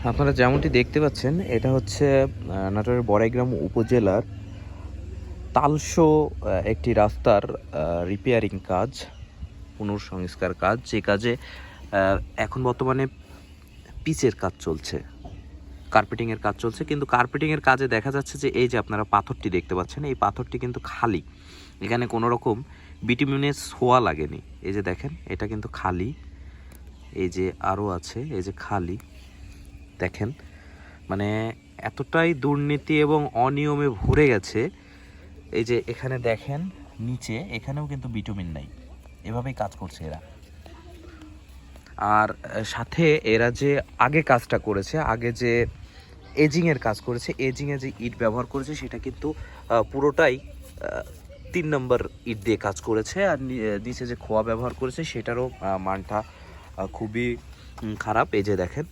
আপনারা যেমনটি দেখতে পাচ্ছেন, এটা হচ্ছে নাটোরের বড়াইগ্রাম উপজেলার তালশো একটি রাস্তার রিপেয়ারিং কাজ, পুনঃসংস্কার কাজ। যে কাজে এখন বর্তমানে পিচের কাজ চলছে, কার্পেটিংয়ের কাজ চলছে। কিন্তু কার্পেটিংয়ের কাজে দেখা যাচ্ছে যে এই যে আপনারা পাথরটি দেখতে পাচ্ছেন, এই পাথরটি কিন্তু খালি, এখানে কোনো রকম বিটুমিনের ছোঁয়া লাগেনি। এই যে দেখেন, এটা কিন্তু খালি। এই যে আরও আছে, এই যে খালি দেখেন, মানে এতটাই দুর্নীতি এবং অনিয়মে ভরে গেছে। এই যে এখানে দেখেন নিচে, এখানেও কিন্তু বিটুমিন নাই, এভাবেই কাজ করছে এরা। আর সাথে এরা যে আগে কাজটা করেছে, আগে যে এজিংয়ের কাজ করেছে, এজিংয়ে যে ইট ব্যবহার করেছে সেটা কিন্তু পুরোটাই 3 নম্বর ইট দিয়ে কাজ করেছে। আর নিচে যে খোয়া ব্যবহার করেছে সেটারও মানটা খুবই খারাপ। এই যে দেখেন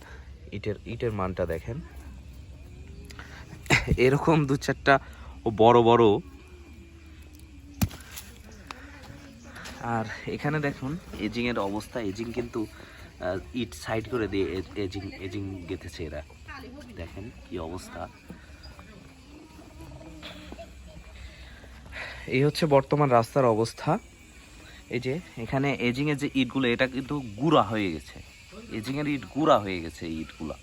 ইটের মানটা দেখেন, এরকম 2-4টা বড় বড়। আর এখানে দেখুন এজিংয়ের অবস্থা, এজিং কিন্তু ইট সাইড করে দিয়ে এজিং গেঁথেছে এরা। দেখেন কি অবস্থা। এই হচ্ছে বর্তমান রাস্তার অবস্থা। এই যে এখানে এজিংয়ের যে ইটগুলো, এটা কিন্তু গুঁড়া হয়ে গেছে, এজিংয়ের ইট গুঁড়া হয়ে গেছে এই ইটগুলা।